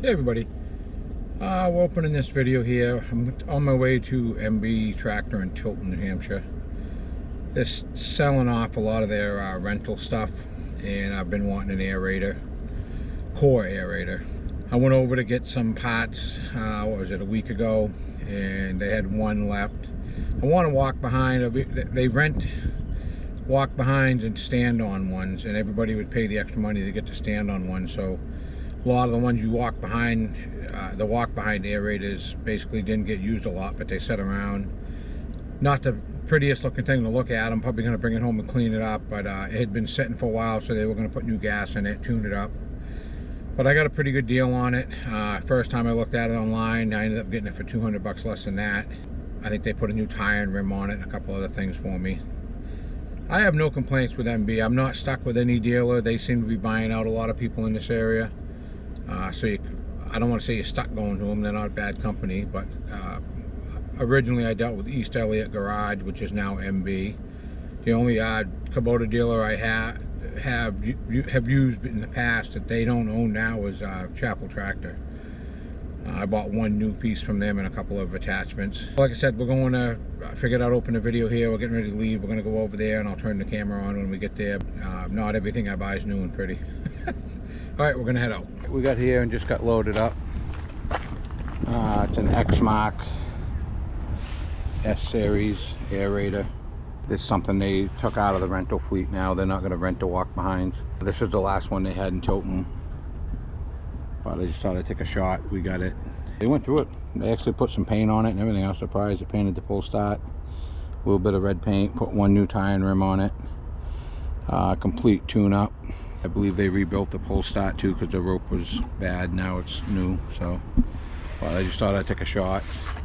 Hey everybody, we're opening this video here. I'm on my way to MB Tractor in Tilton, New Hampshire. They're selling off a lot of their rental stuff, and I've been wanting an aerator, core aerator. I went over to get some parts, what was it, a week ago, and they had one left. I want to walk behind. They rent walk behinds and stand on ones, and everybody would pay the extra money to get to stand on one. So a lot of the ones you walk behind, the walk behind aerators basically didn't get used a lot, but they sat around. Not the prettiest looking thing to look at. I'm probably going to bring it home and clean it up, but it had been sitting for a while, so they were going to put new gas in it, tune it up. But I got a pretty good deal on it. First time I looked at it online, I ended up getting it for 200 bucks less than that. I think they put a new tire and rim on it and a couple other things for me. I have no complaints with MB. I'm not stuck with any dealer. They seem to be buying out a lot of people in this area. I don't want to say you're stuck going to them. They're not a bad company, but originally I dealt with East Elliott Garage, which is now MB. The only Kubota dealer I have used in the past that they don't own now is Chapel Tractor. I bought one new piece from them and a couple of attachments. Like I said, we're going to figure out, open a video here. We're getting ready to leave. We're going to go over there and I'll turn the camera on when we get there. Not everything I buy is new and pretty. All right, we're going to head out. We got here and just got loaded up. It's an Exmark S-Series aerator. This is something they took out of the rental fleet now. They're not going to rent the walk behinds. This is the last one they had in Tilton. But I just thought I'd take a shot. We got it. They went through it. They actually put some paint on it and everything. I was surprised. They painted the pull start. A little bit of red paint. Put one new tire and rim on it. Complete tune-up. I believe they rebuilt the pull start too because the rope was bad. Now it's new. So, but I just thought I'd take a shot.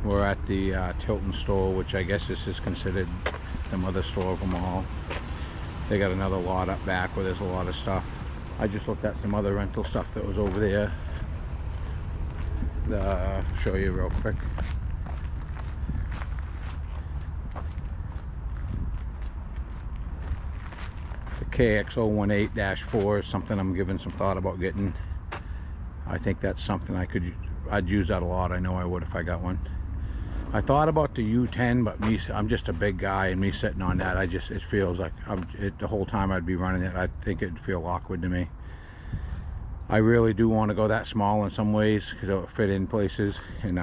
We're at the Tilton store, which I guess this is considered the mother store of them all. They got another lot up back where there's a lot of stuff. I just looked at some other rental stuff that was over there. I'll show you real quick. The KX018-4 is something I'm giving some thought about getting. I think that's something I'd use that a lot. I know I would if I got one. I thought about the U10, but I'm just a big guy, and me sitting on that, it feels like the whole time I'd be running it, I think it'd feel awkward to me. I really do want to go that small in some ways because it'll fit in places, and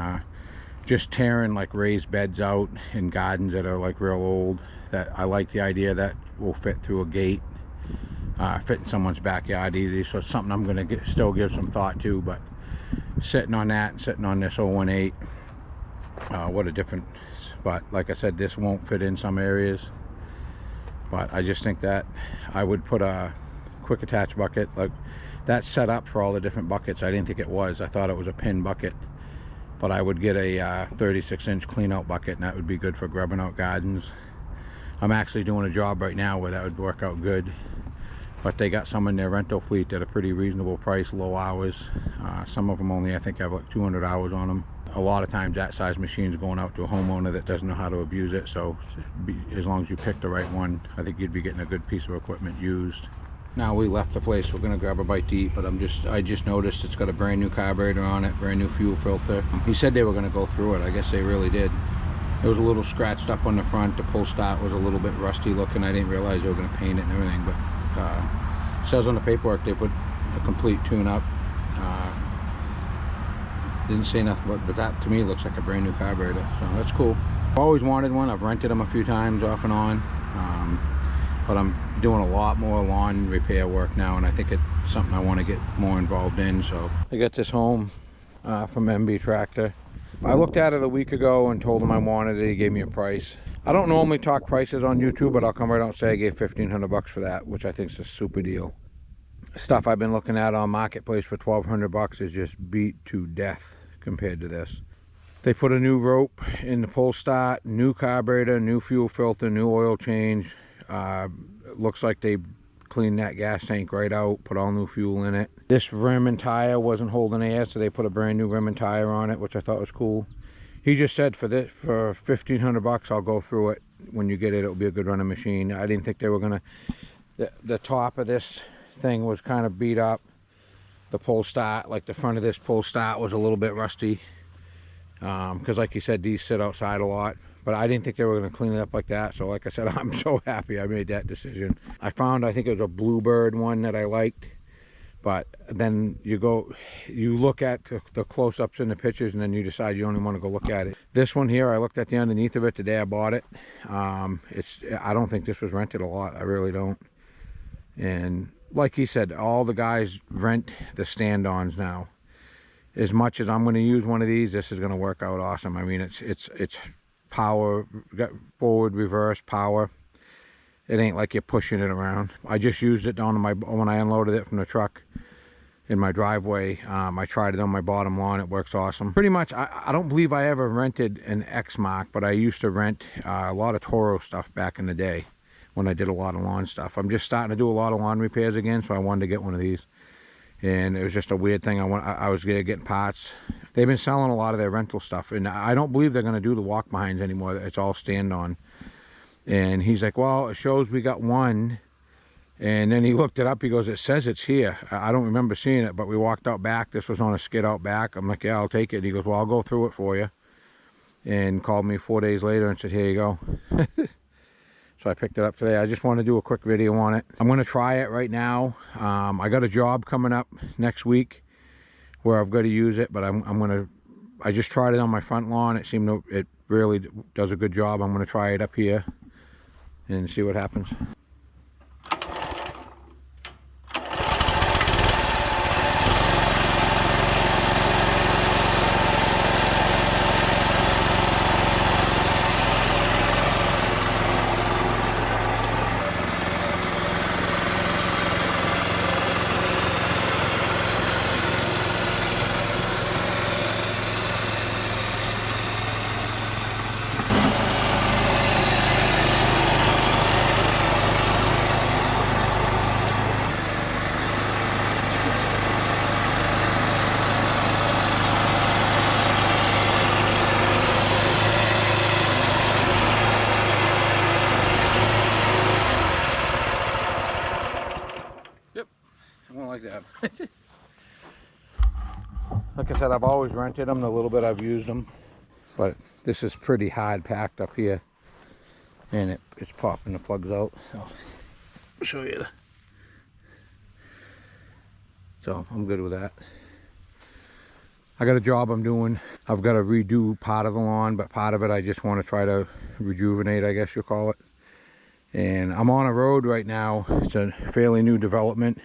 just tearing like raised beds out in gardens that are like real old, that I like the idea that will fit through a gate, fit in someone's backyard easy. So it's something I'm going to still give some thought to. But sitting on that and sitting on this 018, what a difference. But like I said, this won't fit in some areas, but I just think that I would put a quick attach bucket. Like, that's set up for all the different buckets. I didn't think it was. I thought it was a pin bucket, but I would get a 36-inch clean out bucket, and that would be good for grubbing out gardens. I'm actually doing a job right now where that would work out good, but they got some in their rental fleet at a pretty reasonable price, low hours. Some of them only, I think, have like 200 hours on them. A lot of times that size machine's going out to a homeowner that doesn't know how to abuse it, so as long as you pick the right one, I think you'd be getting a good piece of equipment used. Now we left the place. We're gonna grab a bite to eat, but I just noticed it's got a brand new carburetor on it, brand new fuel filter. He said they were gonna go through it. I guess they really did. It was a little scratched up on the front. The pull start was a little bit rusty looking. I didn't realize they were gonna paint it and everything, but it says on the paperwork they put a complete tune-up. Didn't say nothing, but that to me looks like a brand new carburetor, so that's cool. I've always wanted one. I've rented them a few times off and on, but I'm doing a lot more lawn repair work now, and I think it's something I want to get more involved in. So I got this home from MB Tractor. I looked at it a week ago and told him I wanted it. He gave me a price. I don't normally talk prices on YouTube, but I'll come right out and say I gave 1,500 bucks for that, which I think is a super deal. Stuff I've been looking at on Marketplace for 1,200 bucks is just beat to death compared to this. They put a new rope in the pull start, new carburetor, new fuel filter, new oil change. Looks like they cleaned that gas tank right out, put all new fuel in it. This rim and tire wasn't holding air, so they put a brand new rim and tire on it, which I thought was cool. He just said for 1,500 bucks, I'll go through it. When you get it, it'll be a good running machine. I didn't think they were gonna. The top of this thing was kind of beat up. the pull start, like the front of this pull start was a little bit rusty. Because like you said, these sit outside a lot. But I didn't think they were going to clean it up like that. So like I said, I'm so happy I made that decision. I think it was a Bluebird one that I liked. But then you look at the close-ups in the pictures, and then you decide you don't even want to go look at it. This one here, I looked at the underneath of it the day I bought it. I don't think this was rented a lot. I really don't. And like he said, all the guys rent the stand-ons now. As much as I'm going to use one of these, this is going to work out awesome. I mean, it's power, forward, reverse, power. It ain't like you're pushing it around. I just used it when I unloaded it from the truck in my driveway. I tried it on my bottom lawn. It works awesome. Pretty much, I don't believe I ever rented an Exmark, but I used to rent a lot of Toro stuff back in the day when I did a lot of lawn stuff. I'm just starting to do a lot of lawn repairs again, so I wanted to get one of these. And it was just a weird thing. I was getting parts. They've been selling a lot of their rental stuff, and I don't believe they're going to do the walk behinds anymore. It's all stand on. And he's like, well, it shows we got one. And then he looked it up. He goes, it says it's here. I don't remember seeing it, but we walked out back. This was on a skid out back. I'm like, yeah, I'll take it. And he goes, well, I'll go through it for you. And called me 4 days later and said, here you go. So I picked it up today. I just want to do a quick video on it. I'm going to try it right now. I got a job coming up next week where I've got to use it, but I just tried it on my front lawn. It really does a good job. I'm going to try it up here and see what happens. Like that. Like I said, I've always rented them. The little bit I've used them, but this is pretty hard packed up here, and it's popping the plugs out. So I'll show you. So I'm good with that. I got a job I'm doing. I've got to redo part of the lawn, but part of it I just want to try to rejuvenate, I guess you'll call it. And I'm on a road right now. It's a fairly new development.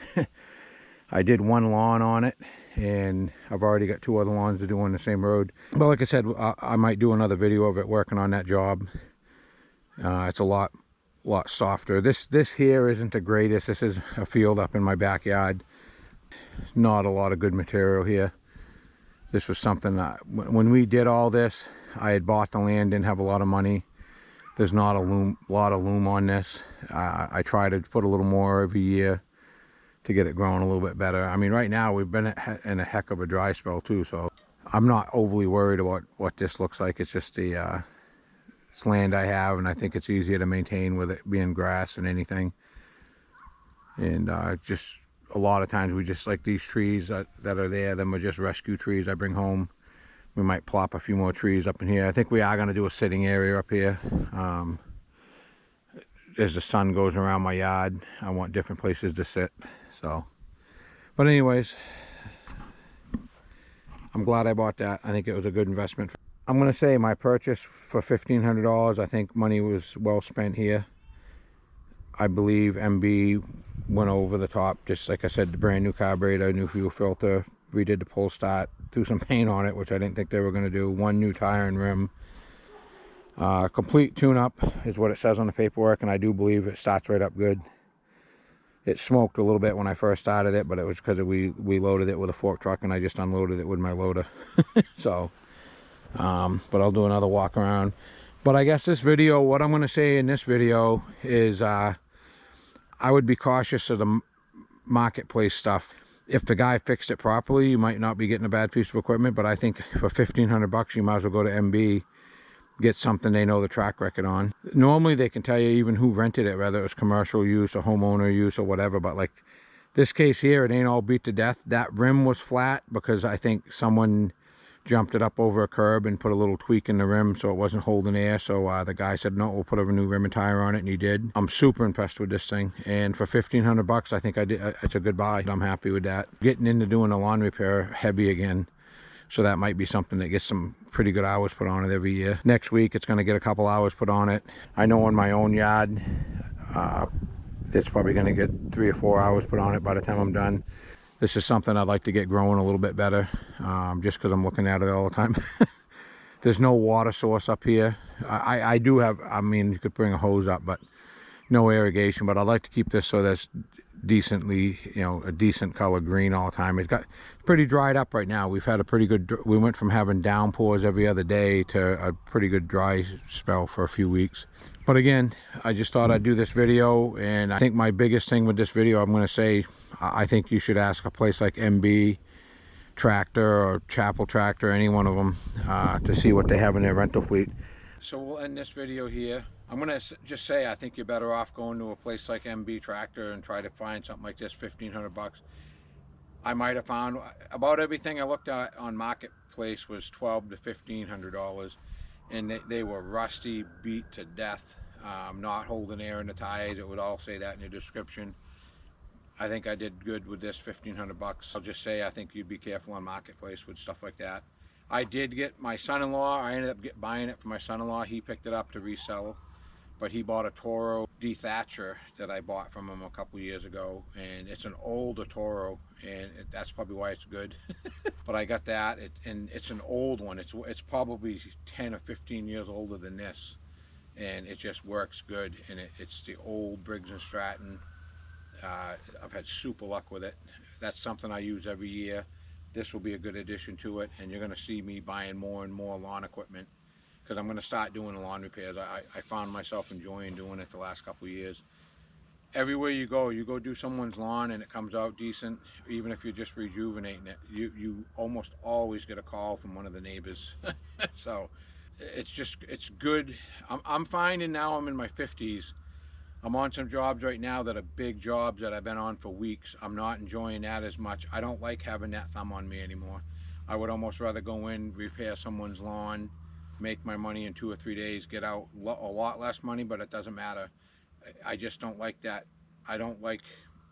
I did one lawn on it, and I've already got 2 other lawns to do on the same road. But like I said, I might do another video of it working on that job. It's a lot softer. This here isn't the greatest. This is a field up in my backyard. Not a lot of good material here. This was something that when we did all this, I had bought the land, didn't have a lot of money. There's not a lot of loom on this. I try to put a little more every year to get it growing a little bit better. I mean, right now we've been in a heck of a dry spell too, so I'm not overly worried about what this looks like. It's just it's land I have, and I think it's easier to maintain with it being grass than anything. And just a lot of times we just, like these trees that are there, them are just rescue trees I bring home. We might plop a few more trees up in here. I think we are going to do a sitting area up here. As the sun goes around my yard, I want different places to sit. So, but anyways, I'm glad I bought that. I think it was a good investment. I'm going to say my purchase for $1,500, I think money was well spent here. I believe MB went over the top. Just like I said, the brand new carburetor, new fuel filter, redid the pull start, threw some paint on it, which I didn't think they were going to do. 1 new tire and rim. Complete tune-up is what it says on the paperwork, and I do believe it starts right up good. It smoked a little bit when I first started it, but it was because we loaded it with a fork truck, and I just unloaded it with my loader. So, but I'll do another walk around. But I guess this video, what I'm going to say in this video is I would be cautious of the marketplace stuff. If the guy fixed it properly, you might not be getting a bad piece of equipment, but I think for $1,500 you might as well go to MB, get something they know the track record on. Normally they can tell you even who rented it, whether it was commercial use or homeowner use or whatever, but like This case here, it ain't all beat to death. That rim was flat because I think someone jumped it up over a curb and put a little tweak in the rim so it wasn't holding air. So the guy said, no, we'll put a new rim and tire on it, and he did. I'm super impressed with this thing, and for $1,500 I think I did. It's a good buy. I'm happy with that. Getting into doing a lawn repair heavy again, so that might be something that gets some pretty good hours put on it every year. Next week it's going to get a couple hours put on it. I know in my own yard it's probably going to get 3 or 4 hours put on it by the time I'm done. This is something I'd like to get growing a little bit better, just because I'm looking at it all the time. There's no water source up here. I do have, I mean, you could bring a hose up, but no irrigation. But I'd like to keep this so that's decently, you know, a decent color green all the time. It's pretty dried up right now. We've had a pretty good, we went from having downpours every other day to a pretty good dry spell for a few weeks. But again, I just thought I'd do this video, and I think my biggest thing with this video, I'm going to say, I think you should ask a place like MB Tractor or Chapel Tractor, any one of them, to see what they have in their rental fleet. So we'll end this video here. I'm going to just say I think you're better off going to a place like MB Tractor and try to find something like this, $1,500. I might have found about everything I looked at on Marketplace was $1,200 to $1,500, and they were rusty, beat to death, not holding air in the tires. It would all say that in the description. I think I did good with this, $1,500. I'll just say I think you'd be careful on Marketplace with stuff like that. I did get my son-in-law, I ended up buying it for my son-in-law. He picked it up to resell, but he bought a Toro dethatcher that I bought from him a couple years ago, and it's an older Toro, and that's probably why it's good. But I got that, and it's an old one. It's probably 10 or 15 years older than this, and it just works good. And it's the old Briggs & Stratton. I've had super luck with it. That's something I use every year. This will be a good addition to it, and you're going to see me buying more and more lawn equipment, because I'm going to start doing lawn repairs. I found myself enjoying doing it the last couple of years. Everywhere you go do someone's lawn and it comes out decent, even if you're just rejuvenating it, you almost always get a call from one of the neighbors. So it's good. I'm finding now I'm in my 50s. I'm on some jobs right now that are big jobs that I've been on for weeks. I'm not enjoying that as much. I don't like having that thumb on me anymore. I would almost rather go in, repair someone's lawn, make my money in 2 or 3 days, get out a lot less money, but it doesn't matter. I just don't like that. I don't like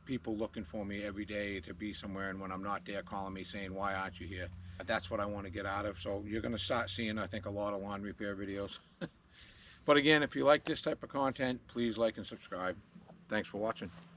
people looking for me every day to be somewhere, and when I'm not there calling me saying, why aren't you here? That's what I want to get out of. So you're going to start seeing, I think, a lot of lawn repair videos. But again, if you like this type of content, please like and subscribe. Thanks for watching.